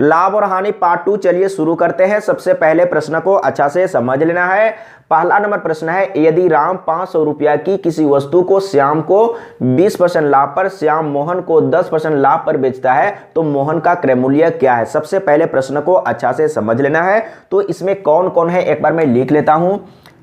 लाभ और हानि पार्ट 2 चलिए शुरू करते हैं। सबसे पहले प्रश्न को अच्छा से समझ लेना है। पहला नंबर प्रश्न है, यदि राम 500 रुपया की किसी वस्तु को श्याम को 20% लाभ पर, श्याम मोहन को 10% लाभ पर बेचता है तो मोहन का क्रय मूल्य क्या है। सबसे पहले प्रश्न को अच्छा से समझ लेना है। तो इसमें कौन कौन है एक बार मैं लिख लेता हूं।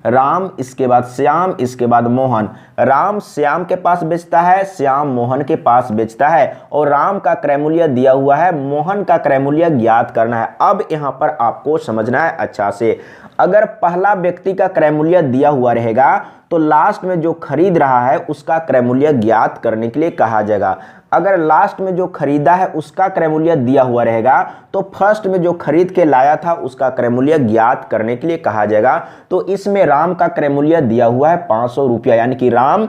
राम, इसके बाद श्याम, इसके बाद मोहन। राम श्याम के पास बेचता है, श्याम मोहन के पास बेचता है और राम का क्रय मूल्य दिया हुआ है, मोहन का क्रय मूल्य ज्ञात करना है। अब यहां पर आपको समझना है अच्छा से। अगर पहला व्यक्ति का क्रय मूल्य दिया हुआ रहेगा तो लास्ट में जो खरीद रहा है उसका क्रय मूल्य ज्ञात करने के लिए कहा जाएगा। अगर लास्ट में जो खरीदा है उसका क्रय मूल्य दिया हुआ रहेगा तो फर्स्ट में जो खरीद के लाया था उसका क्रय मूल्य ज्ञात करने के लिए कहा जाएगा। तो इसमें राम का क्रय मूल्य दिया हुआ है 500 रुपया, यानी कि राम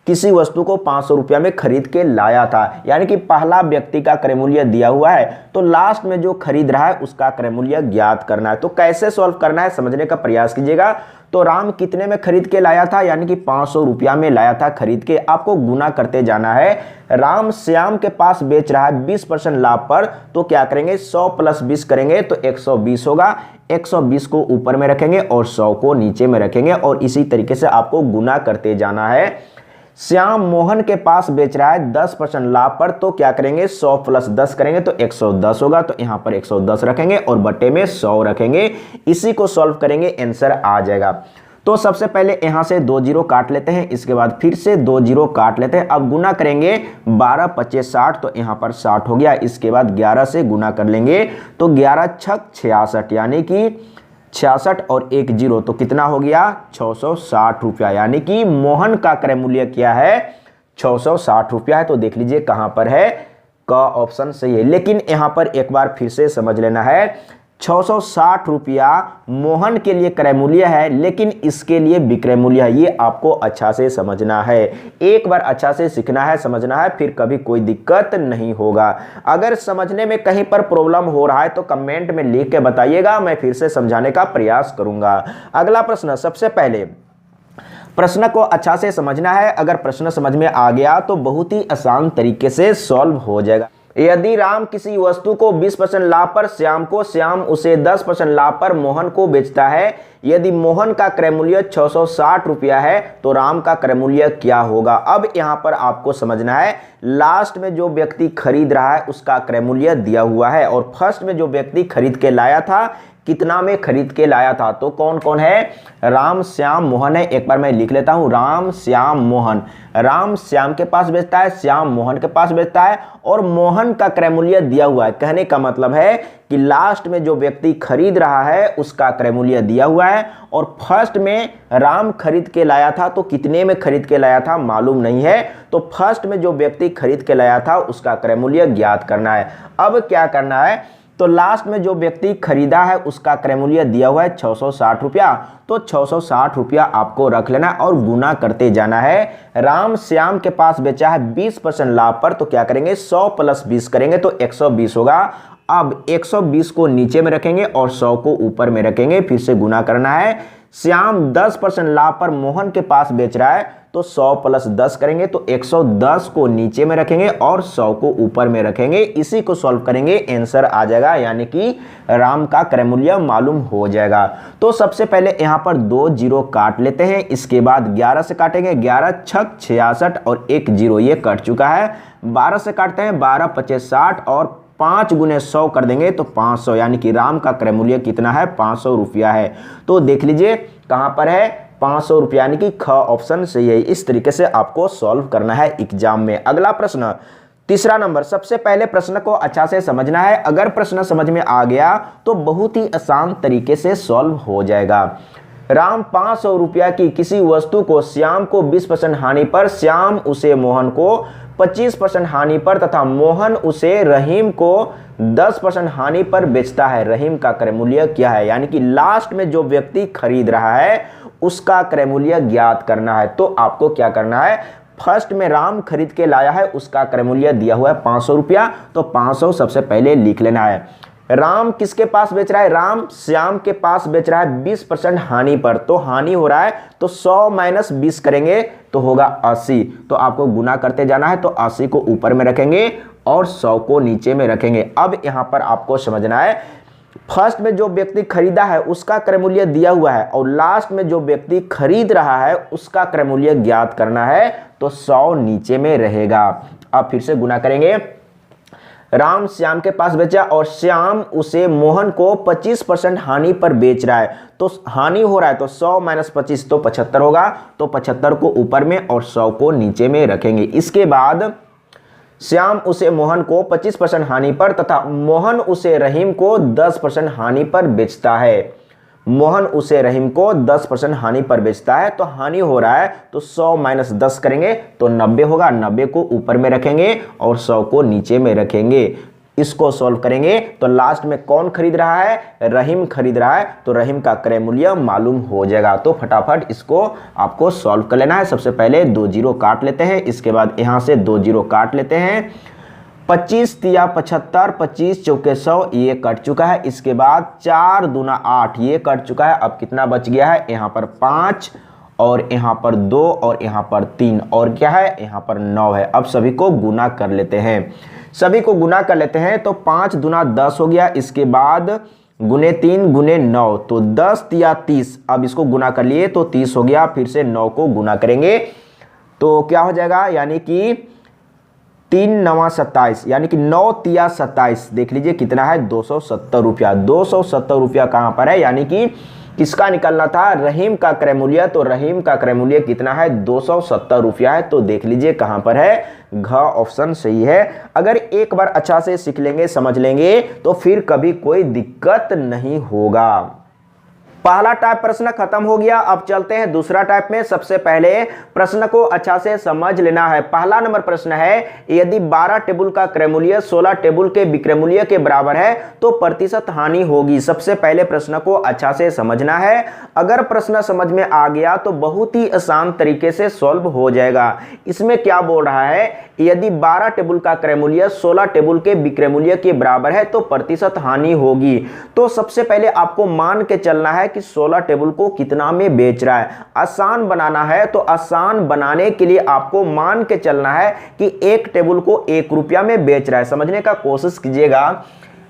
किसी वस्तु को 500 रुपया में खरीद के लाया था, यानी कि पहला व्यक्ति का क्रय मूल्य दिया हुआ है तो लास्ट में जो खरीद रहा है उसका क्रय मूल्य ज्ञात करना है। तो कैसे सॉल्व करना है समझने का प्रयास कीजिएगा। तो राम कितने में खरीद के लाया था, यानी कि 500 रुपया में लाया था खरीद के। आपको गुना करते जाना है। राम श्याम के पास बेच रहा है 20% लाभ पर, तो क्या करेंगे 100 + 20 करेंगे तो 120 होगा। 120 को ऊपर में रखेंगे और 100 को नीचे में रखेंगे और इसी तरीके से आपको गुना करते जाना है। श्याम मोहन के पास बेच रहा है 10% लाभ पर, तो क्या करेंगे 100 + 10 करेंगे तो 110 होगा। तो यहां पर 110 रखेंगे और बटे में 100 रखेंगे। इसी को सॉल्व करेंगे, आंसर आ जाएगा। तो सबसे पहले यहां से 2 जीरो काट लेते हैं, इसके बाद फिर से 2 जीरो काट लेते हैं। अब गुना करेंगे 12 × 25 = 60, तो यहां पर 60 हो गया। इसके बाद 11 से गुना कर लेंगे तो 11 × 6 = 66, यानी कि 66 और 1 जीरो तो कितना हो गया 660 रुपया, यानी कि मोहन का क्रय मूल्य क्या है 660 रुपया है। तो देख लीजिए कहां पर है, का ऑप्शन सही है। लेकिन यहां पर एक बार फिर से समझ लेना है, 660 रुपया मोहन के लिए क्रय मूल्य है लेकिन इसके लिए विक्रय मूल्य है। ये आपको अच्छा से समझना है, एक बार अच्छा से सीखना है, समझना है, फिर कभी कोई दिक्कत नहीं होगा। अगर समझने में कहीं पर प्रॉब्लम हो रहा है तो कमेंट में लिख के बताइएगा, मैं फिर से समझाने का प्रयास करूंगा। अगला प्रश्न, सबसे पहले प्रश्न को अच्छा से समझना है। अगर प्रश्न समझ में आ गया तो बहुत ही आसान तरीके से सॉल्व हो जाएगा। यदि राम किसी वस्तु को 20% लाभ पर श्याम को, श्याम उसे 10% लाभ पर मोहन को बेचता है, यदि मोहन का क्रय मूल्य 660 रुपया है तो राम का क्रय मूल्य क्या होगा। अब यहां पर आपको समझना है, लास्ट में जो व्यक्ति खरीद रहा है उसका क्रय मूल्य दिया हुआ है और फर्स्ट में जो व्यक्ति खरीद के लाया था कितना में खरीद के लाया था। तो कौन कौन है, राम श्याम मोहन है। एक बार मैं लिख लेता हूं, राम श्याम मोहन। राम श्याम के पास बेचता है, श्याम मोहन के पास बेचता है और मोहन का क्रय मूल्य दिया हुआ है। कहने का मतलब है कि लास्ट में जो व्यक्ति खरीद रहा है उसका क्रय मूल्य दिया हुआ है और फर्स्ट में राम खरीद के लाया था तो कितने में खरीद के लाया था मालूम नहीं है, तो फर्स्ट में जो व्यक्ति खरीद के लाया था उसका क्रय मूल्य ज्ञात करना है। अब क्या करना है, तो लास्ट में जो व्यक्ति खरीदा है उसका क्रय मूल्य दिया हुआ है 660 रुपया, तो 660 रुपया आपको रख लेना और गुना करते जाना है। राम श्याम के पास बेचा है 20% लाभ पर, तो क्या करेंगे 100 + 20 करेंगे तो 120 होगा। अब 120 को नीचे में रखेंगे और 100 को ऊपर में रखेंगे, फिर से गुना करना है। श्याम 10% लाभ पर मोहन के पास बेच रहा है तो 100 + 10 करेंगे तो 110 को नीचे में रखेंगे और 100 को ऊपर में रखेंगे। इसी को सॉल्व करेंगे, आंसर आ जाएगा, यानी कि राम का क्रय मूल्य मालूम हो जाएगा। तो सबसे पहले यहां पर 2 जीरो काट लेते हैं, इसके बाद 11 से काटेंगे, 11 × 6 = 66 और 1 जीरो ये कट चुका है। 12 से काटते हैं, 12 × 25 = 60 और 5 × 100 कर देंगे तो 500, यानी कि राम का क्रय मूल्य कितना है 500 रुपया है। तो देख लीजिए कहां पर है 500 रुपया, यानी कि ख ऑप्शन सही है। इस तरीके से आपको सॉल्व करना है एग्जाम में। अगला प्रश्न, तीसरा नंबर। सबसे पहले प्रश्न को अच्छा से समझना है। अगर प्रश्न समझ में आ गया तो बहुत ही आसान तरीके से सॉल्व हो जाएगा। राम 500 रुपया की किसी वस्तु को श्याम को 20% हानि पर, श्याम उसे मोहन को 25% हानि पर तथा मोहन उसे रहीम को 10% हानि पर बेचता है। रहीम का क्रय मूल्य क्या है, यानी कि लास्ट में जो व्यक्ति खरीद रहा है उसका क्रय मूल्य ज्ञात करना है। तो आपको क्या करना है, फर्स्ट में राम खरीद के लाया है उसका क्रय मूल्य दिया हुआ है 500 रुपया, तो 500 सबसे पहले लिख लेना है। राम किसके पास बेच रहा है? राम श्याम के पास बेच रहा है 20% हानि पर। तो हानि हो रहा है तो 100 माइनस 20 करेंगे तो होगा 80। तो आपको गुना करते जाना है। तो 80 को ऊपर में रखेंगे और 100 को नीचे में रखेंगे। अब यहां पर आपको समझना है, फर्स्ट में जो व्यक्ति खरीदा है उसका क्रय मूल्य दिया हुआ है और लास्ट में जो व्यक्ति खरीद रहा है उसका क्रय मूल्य ज्ञात करना है। तो 100 नीचे में रहेगा। अब फिर से गुना करेंगे। राम श्याम के पास बेचा और श्याम उसे मोहन को 25% हानि पर बेच रहा है। तो हानि हो रहा है तो 100 माइनस 25 तो 75 होगा। तो 75 को ऊपर में और 100 को नीचे में रखेंगे। इसके बाद श्याम उसे मोहन को 25% हानि पर तथा मोहन उसे रहीम को 10% हानि पर बेचता है। मोहन उसे रहीम को 10% हानि पर बेचता है। तो हानि हो रहा है तो 100 माइनस 10 करेंगे तो 90 होगा। 90 को ऊपर में रखेंगे और 100 को नीचे में रखेंगे। इसको सॉल्व करेंगे तो लास्ट में कौन खरीद रहा है? रहीम खरीद रहा है। तो रहीम का क्रय मूल्य मालूम हो जाएगा। तो फटाफट इसको आपको सॉल्व कर लेना है। सबसे पहले 2 जीरो काट लेते हैं। इसके बाद यहां से 2 जीरो काट लेते हैं। 25 तिया 75, 25 चौके 100, ये कट चुका है। इसके बाद 4 दूना 8, ये कट चुका है। अब कितना बच गया है? यहाँ पर 5 और यहाँ पर 2 और यहाँ पर 3 और क्या है? यहाँ पर 9 है। अब सभी को गुना कर लेते हैं। सभी को गुना कर लेते हैं तो 5 दूना 10 हो गया। इसके बाद गुने 3 गुने 9 तो 10 तिया 30। अब इसको गुना कर लिए तो 30 हो गया। फिर से 9 को गुना करेंगे तो क्या हो जाएगा? यानी कि 3 9 27, यानी कि 9 तिया 27। देख लीजिए कितना है? 270 रुपया। 270 रुपया कहां पर है? यानी कि किसका निकलना था? रहीम का क्रय मूल्य। तो रहीम का क्रय मूल्य कितना है? 270 रुपया है। तो देख लीजिए कहां पर है? घ ऑप्शन सही है। अगर एक बार अच्छा से सीख लेंगे, समझ लेंगे तो फिर कभी कोई दिक्कत नहीं होगा। पहला टाइप प्रश्न खत्म हो गया। अब चलते हैं दूसरा टाइप में। सबसे पहले प्रश्न को अच्छा से समझ लेना है। पहला नंबर प्रश्न है, यदि 12 टेबल का क्रय मूल्य 16 टेबल के विक्रय मूल्य के बराबर है तो प्रतिशत हानि होगी। सबसे पहले प्रश्न को अच्छा से समझना है। अगर प्रश्न समझ में आ गया तो बहुत ही आसान तरीके से सॉल्व हो जाएगा। इसमें क्या बोल रहा है? यदि 12 टेबल का क्रय मूल्य 16 टेबल के विक्रय मूल्य के बराबर है तो प्रतिशत हानि होगी। तो सबसे पहले आपको मान के चलना है कि 16 टेबल को कितना में बेच रहा है। आसान बनाना है तो आसान बनाने के लिए आपको मान के चलना है कि एक टेबल को 1 रुपया में बेच रहा है। समझने का कोशिश कीजिएगा।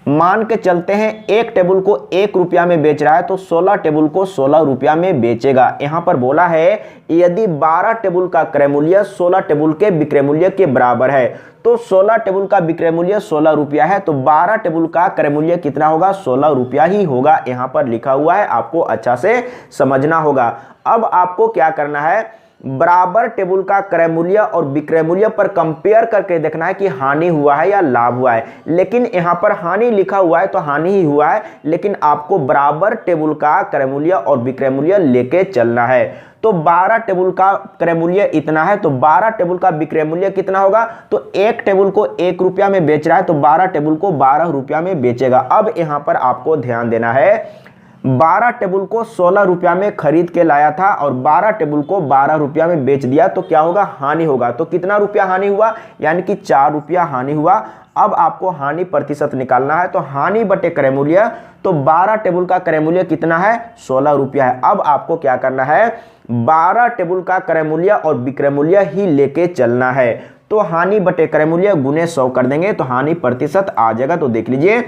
मान के चलते हैं एक टेबल को 1 रुपया में बेच रहा है तो 16 टेबल को 16 रुपया में बेचेगा। यहां पर बोला है यदि 12 टेबल का क्रय मूल्य 16 टेबल के विक्रय मूल्य के बराबर है तो 16 टेबल का विक्रय मूल्य 16 रुपया है तो 12 टेबल का क्रय मूल्य कितना होगा? 16 रुपया ही होगा। यहां पर लिखा हुआ है, आपको अच्छा से समझना होगा। अब आपको क्या करना है? बराबर टेबल का क्रय मूल्य और विक्रय मूल्य पर कंपेयर करके देखना है कि हानि हुआ है या लाभ हुआ है। लेकिन यहां पर हानि लिखा हुआ है तो हानि ही हुआ है, लेकिन आपको बराबर टेबल का क्रय मूल्य और विक्रय मूल्य लेके चलना है। तो 12 टेबल का क्रय मूल्य इतना है तो 12 टेबल का विक्रय मूल्य कितना होगा? तो एक टेबल को 1 रुपया में बेच रहा है तो 12 टेबल को 12 रुपया में बेचेगा। अब यहां पर आपको ध्यान देना है, 12 टेबल को 16 रुपया में खरीद के लाया था और 12 टेबल को 12 रुपया में बेच दिया तो क्या होगा? हानि होगा। तो कितना रुपया हानि हुआ? यानी कि 4 रुपया हानि हुआ। अब आपको हानि प्रतिशत निकालना है तो हानि बटे क्रय मूल्य, तो 12 टेबल का क्रय मूल्य कितना है? 16 रुपया है। अब आपको क्या करना है? 12 टेबल का क्रय मूल्य और विक्रय मूल्य ही लेके चलना है। तो हानि बटे क्रय मूल्य गुने 100 कर देंगे तो हानि प्रतिशत आ जाएगा। तो देख लीजिए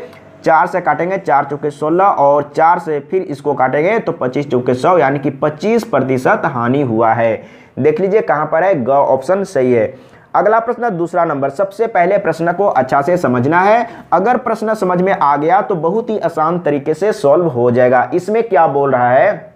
4 से काटेंगे, 4 चौके 16 और 4 से फिर इसको काटेंगे तो 25 चौके 100, यानी कि 25% हानि हुआ है। देख लीजिए कहां पर है? ग ऑप्शन सही है। अगला प्रश्न दूसरा नंबर। सबसे पहले प्रश्न को अच्छा से समझना है। अगर प्रश्न समझ में आ गया तो बहुत ही आसान तरीके से सॉल्व हो जाएगा। इसमें क्या बोल रहा है?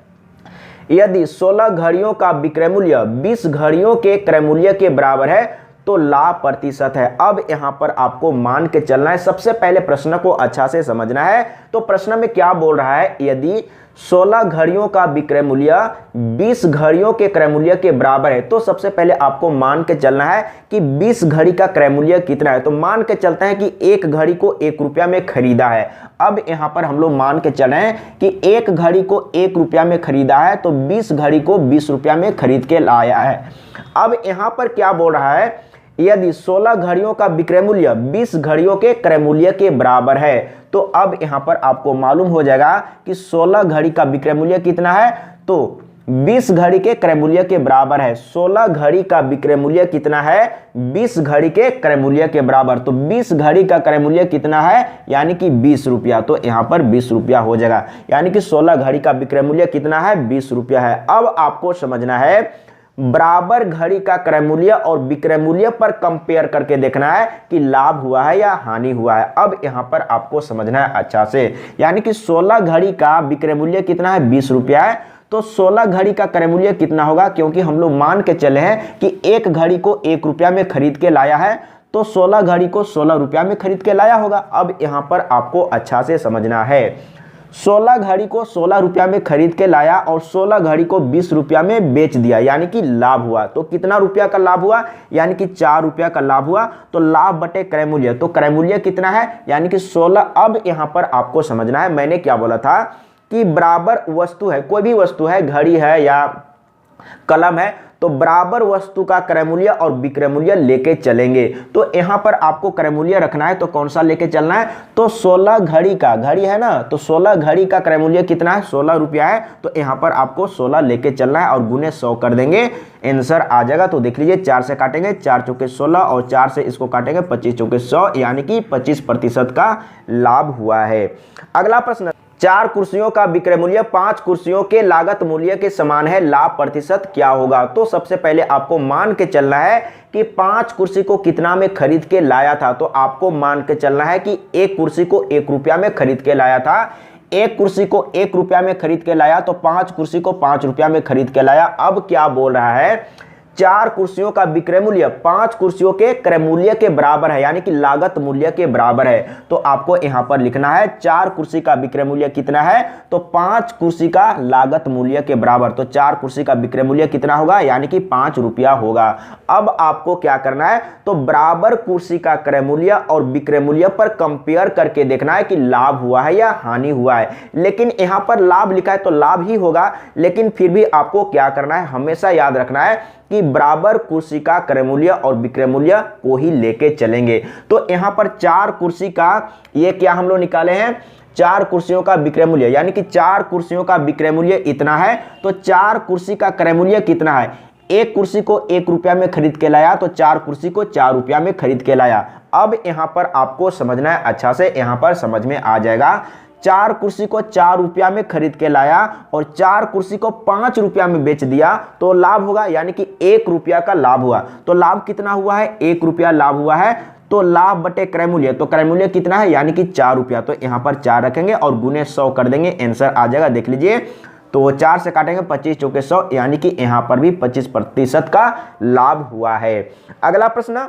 यदि 16 घड़ियों का विक्रय मूल्य 20 घड़ियों के क्रय मूल्य के बराबर है तो लाभ प्रतिशत है। अब यहां पर आपको मान के चलना है। सबसे पहले प्रश्न को अच्छा से समझना है। तो प्रश्न में क्या बोल रहा है? यदि 16 घड़ियों का विक्रय मूल्य 20 घड़ियों के क्रय मूल्य के बराबर है तो सबसे पहले आपको मान के चलना है कि 20 घड़ी का क्रय मूल्य कितना है। तो मान के चलते हैं कि एक घड़ी को 1 रुपया में खरीदा है। अब यहां पर हम लोग मान के चले हैं कि एक घड़ी को 1 रुपया में खरीदा है तो 20 घड़ी को 20 रुपया में खरीद के लाया है। अब यहां पर क्या बोल रहा है? यदि 16 घड़ियों का विक्रय मूल्य 20 घड़ियों के क्रय मूल्य के बराबर है तो अब यहां पर आपको मालूम हो जाएगा कि 16 घड़ी का विक्रय मूल्य कितना है, तो 20 घड़ी के क्रय मूल्य के बराबर है। 16 घड़ी का विक्रय मूल्य कितना है, 20 घड़ी के क्रय मूल्य के बराबर। तो 20 घड़ी का क्रय मूल्य कितना है, यानी कि 20 रुपया। तो यहां पर 20 रुपया हो जाएगा, यानी कि 16 घड़ी का विक्रय मूल्य कितना है, 20 रुपया है। अब आपको समझना है बराबर घड़ी का क्रय मूल्य और विक्रय मूल्य पर कंपेयर करके देखना है कि लाभ हुआ है या हानि हुआ है। अब यहां पर आपको समझना है अच्छा से, यानी कि 16 घड़ी का विक्रय मूल्य कितना है, 20 रुपया है। तो 16 घड़ी का क्रय मूल्य कितना होगा, क्योंकि हम लोग मान के चले हैं कि एक घड़ी को 1 रुपया में खरीद के लाया है, तो 16 घड़ी को 16 रुपया में खरीद के लाया होगा। अब यहां पर आपको अच्छा से समझना है, 16 घड़ी को 16 रुपया में खरीद के लाया और 16 घड़ी को 20 रुपया में बेच दिया, यानी कि लाभ हुआ। तो कितना रुपया का लाभ हुआ, यानी कि 4 रुपया का लाभ हुआ। तो लाभ बटे क्रय मूल्य, तो क्रय मूल्य कितना है, यानी कि 16। अब यहां पर आपको समझना है, मैंने क्या बोला था कि बराबर वस्तु है, कोई भी वस्तु है, घड़ी है या कलम है, तो बराबर वस्तु का क्रय मूल्य और विक्रय मूल्य लेके चलेंगे। तो यहां पर आपको क्रय मूल्य रखना है, तो कौन सा लेके चलना है, तो 16 घड़ी का, घड़ी है ना, तो 16 घड़ी का क्रय मूल्य कितना है, 16 रुपया है। तो यहां पर आपको 16 लेके चलना है और गुने 100 कर देंगे, आंसर आ जाएगा। तो देख लीजिए, 4 से काटेंगे, 4 चौके 16 और 4 से इसको काटेंगे 25 चौके 100, यानी कि 25% का लाभ हुआ है। अगला प्रश्न, 4 कुर्सियों का विक्रय मूल्य 5 कुर्सियों के लागत मूल्य के समान है, लाभ प्रतिशत क्या होगा। तो सबसे पहले आपको मान के चलना है कि 5 कुर्सी को कितना में खरीद के लाया था। तो आपको मान के चलना है कि एक कुर्सी को 1 रुपया में खरीद के लाया था, एक कुर्सी को 1 रुपया में खरीद के लाया, तो 5 कुर्सी को 5 रुपया में खरीद के लाया। अब क्या बोल रहा है, 4 कुर्सियों का विक्रय मूल्य 5 कुर्सियों के क्रय मूल्य के बराबर है, यानी कि लागत मूल्य के बराबर है। तो आपको यहां पर लिखना है 4 कुर्सी का विक्रय मूल्य कितना है, तो 5 कुर्सी का लागत मूल्य के बराबर। तो 4 कुर्सी का विक्रय मूल्य कितना होगा, यानी कि 5 रुपया होगा। अब आपको क्या करना है, तो बराबर कुर्सी का क्रय मूल्य और विक्रय मूल्य पर कंपेयर करके देखना है कि लाभ हुआ है या हानि हुआ है। लेकिन यहां पर लाभ लिखा है तो लाभ ही होगा, लेकिन फिर भी आपको क्या करना है, हमेशा याद रखना है कि बराबर कुर्सी का क्रय मूल्य और विक्रय मूल्य को ही लेके चलेंगे। तो यहां पर 4 कुर्सी का ये क्या हम लोग निकाले हैं, 4 कुर्सियों का विक्रय मूल्य, यानी कि 4 कुर्सियों का विक्रय मूल्य इतना है। तो 4 कुर्सी का क्रय मूल्य कितना है, एक कुर्सी को 1 रुपया में खरीद के लाया, तो 4 कुर्सी को 4 रुपया में खरीद के लाया। अब यहां पर आपको समझना है अच्छा से, यहां पर समझ में आ जाएगा। 4 कुर्सी को 4 रुपया में खरीद के लाया और 4 कुर्सी को 5 रुपया में बेच दिया, तो लाभ होगा, यानी कि 1 रुपया का लाभ हुआ। तो लाभ कितना हुआ है, 1 रुपया लाभ हुआ है। तो लाभ बटे क्रय मूल्य, तो क्रय मूल्य कितना है, यानी कि 4 रुपया। तो यहां पर 4 रखेंगे और गुने 100 कर देंगे, आंसर आ जाएगा। देख लीजिए, तो 4 से काटेंगे 25 चौके 100, यानी कि यहां पर भी 25% का लाभ हुआ है। अगला प्रश्न,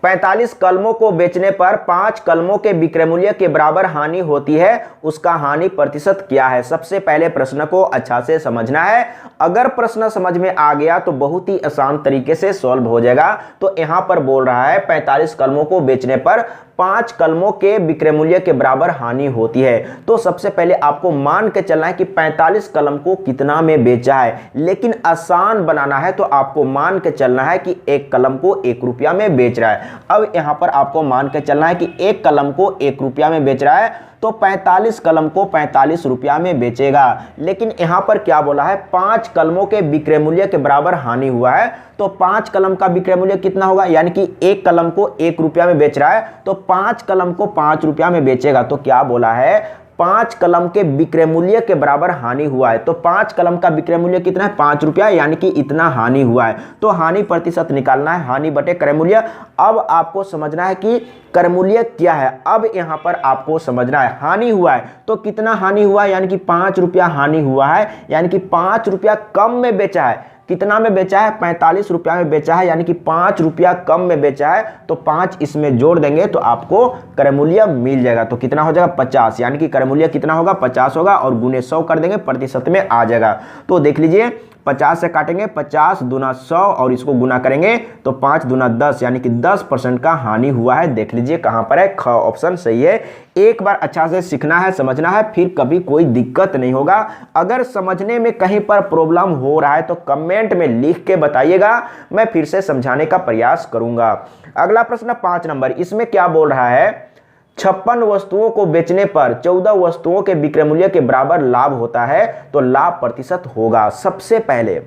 45 कलमों को बेचने पर 5 कलमों के विक्रय मूल्य के बराबर हानि होती है, उसका हानि प्रतिशत क्या है। सबसे पहले प्रश्न को अच्छा से समझना है। अगर प्रश्न समझ में आ गया तो बहुत ही आसान तरीके से सॉल्व हो जाएगा। तो यहां पर बोल रहा है 45 कलमों को बेचने पर 5 कलमों के विक्रय मूल्य के बराबर हानि होती है। तो सबसे पहले आपको मान के चलना है कि 45 कलम को कितना में बेचा है, लेकिन आसान बनाना है तो आपको मान के चलना है कि एक कलम को 1 रुपया में बेच रहा है। अब यहां पर आपको मान के चलना है कि एक कलम को 1 रुपया में बेच रहा है, तो 45 कलम को 45 रुपया में बेचेगा। लेकिन यहां पर क्या बोला है, 5 कलमों के विक्रय मूल्य के बराबर हानि हुआ है। तो 5 कलम का विक्रय मूल्य कितना होगा, यानी कि एक कलम को 1 रुपया में बेच रहा है, तो 5 कलम को 5 रुपया में बेचेगा। तो क्या बोला है, 5 कलम के विक्रय मूल्य के बराबर हानि हुआ है। तो 5 कलम का विक्रय मूल्य कितना है, 5 रुपया, यानी कि इतना हानि हुआ है। तो हानि प्रतिशत निकालना है, हानि बटे क्रय मूल्य। अब आपको समझना है कि क्रय मूल्य क्या है। अब यहां पर आपको समझना है हानि हुआ है, तो कितना हानि हुआ है, यानी कि 5 रुपया हानि हुआ है, यानी कि 5 रुपया कम में बेचा है। कितना में बेचा है, 45 रुपया में बेचा है, यानी कि 5 रुपया कम में बेचा है। तो 5 इसमें जोड़ देंगे तो आपको क्रय मूल्य मिल जाएगा। तो कितना हो जाएगा, 50, यानी कि क्रय मूल्य कितना होगा, 50 होगा और गुने 100 कर देंगे, प्रतिशत में आ जाएगा। तो देख लीजिए, 50 से काटेंगे, 50 दूना 100 और इसको गुना करेंगे तो 5 दूना 10, यानी कि 10% का हानि हुआ है। देख लीजिए कहां पर है, ख ऑप्शन सही है। एक बार अच्छा से सीखना है, समझना है, फिर कभी कोई दिक्कत नहीं होगा। अगर समझने में कहीं पर प्रॉब्लम हो रहा है तो कमेंट में लिख के बताइएगा, मैं फिर से समझाने का प्रयास करूंगा। अगला प्रश्न 5 नंबर, इसमें क्या बोल रहा है, 56 वस्तुओं को बेचने पर 14 वस्तुओं के विक्रय मूल्य के बराबर लाभ होता है तो लाभ प्रतिशत होगा। सबसे पहले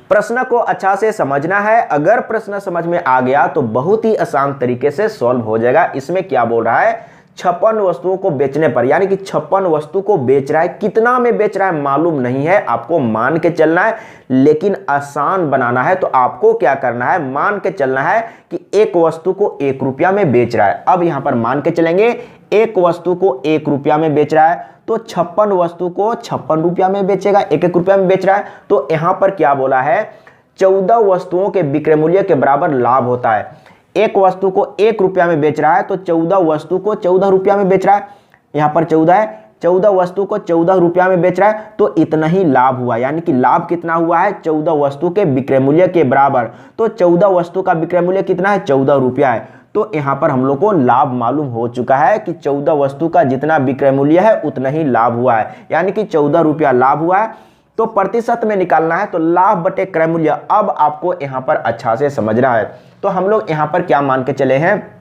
प्रश्न को अच्छा से समझना है। अगर प्रश्न समझ में आ गया तो बहुत ही आसान तरीके से सॉल्व हो जाएगा। इसमें क्या बोल रहा है, 56 वस्तुओं को बेचने पर, यानी कि 56 वस्तु को बेच रहा है, कितना में बेच रहा है मालूम नहीं है, आपको मान के चलना है, लेकिन आसान बनाना है तो आपको क्या करना है, मान के चलना है कि एक वस्तु को 1 रुपया में बेच रहा है। अब यहां पर मान के चलेंगे एक वस्तु को 1 रुपया में बेच रहा है तो 56 वस्तु को 56 रुपया में बेचेगा, 1 रुपया में बेच रहा है। तो यहां पर क्या बोला है, 14 वस्तुओं के विक्रय मूल्य के बराबर लाभ होता है। एक वस्तु को 1 रुपया में बेच रहा है तो 14 वस्तु को 14 रुपया में बेच रहा है। यहां पर 14 है, 14 वस्तु को 14 रुपया में बेच रहा है तो इतना ही लाभ हुआ, यानी कि लाभ कितना हुआ है, 14 वस्तु के विक्रय मूल्य के बराबर। तो 14 वस्तु का विक्रय मूल्य कितना है, 14 रुपया है। तो यहां पर हम लोग को लाभ मालूम हो चुका है कि 14 वस्तु का जितना विक्रय मूल्य है उतना ही लाभ हुआ है, यानी कि 14 रुपया लाभ हुआ है। तो प्रतिशत में निकालना है तो लाभ बटे क्रय मूल्य अब आपको यहां पर अच्छा से समझना है। तो हम लोग यहां पर क्या मान के चले हैं,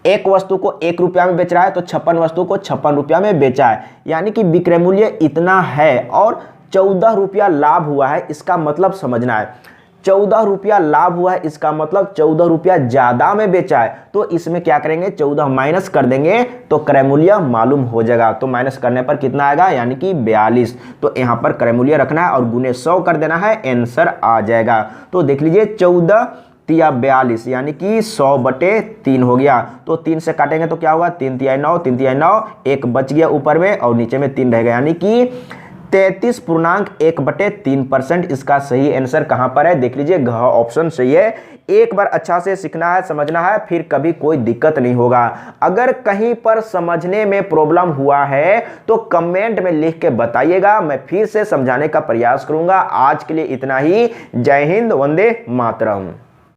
एक वस्तु को 1 रुपया में बेच रहा है तो 56 वस्तु को 56 रुपया में बेचा है, यानी कि विक्रय मूल्य इतना है और 14 रुपया लाभ हुआ है। इसका मतलब समझना है, 14 रुपया लाभ हुआ है, इसका मतलब 14 रुपया ज्यादा में बेचा है। तो इसमें क्या करेंगे, 14 माइनस कर देंगे तो क्रय मूल्य मालूम हो जाएगा। तो माइनस करने पर कितना आएगा, यानी कि 42। तो यहां पर क्रय मूल्य रखना है और गुने 100 कर देना है, आंसर आ जाएगा। तो देख लीजिए 14 तिया 42, यानी कि 100 बटे 3 हो गया। तो 3 से काटेंगे तो क्या होगा, 3 तिया 9, 3 तिया 9, 1 बच गया ऊपर में और नीचे में 3 रहेगा, यानी कि 33.1/3%। इसका सही आंसर कहां पर है, देख लीजिए घ ऑप्शन सही है। एक बार अच्छा से सीखना है, समझना है, फिर कभी कोई दिक्कत नहीं होगा। अगर कहीं पर समझने में प्रॉब्लम हुआ है तो कमेंट में लिख के बताइएगा, मैं फिर से समझाने का प्रयास करूंगा। आज के लिए इतना ही। जय हिंद, वंदे मातरम।